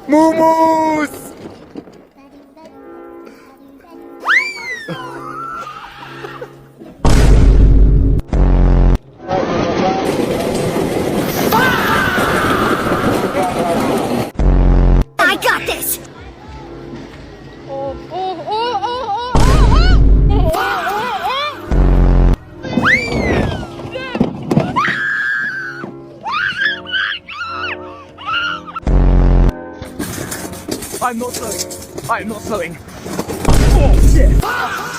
Mumus! I got this! I'm not slowing. I'm not slowing. Oh, shit.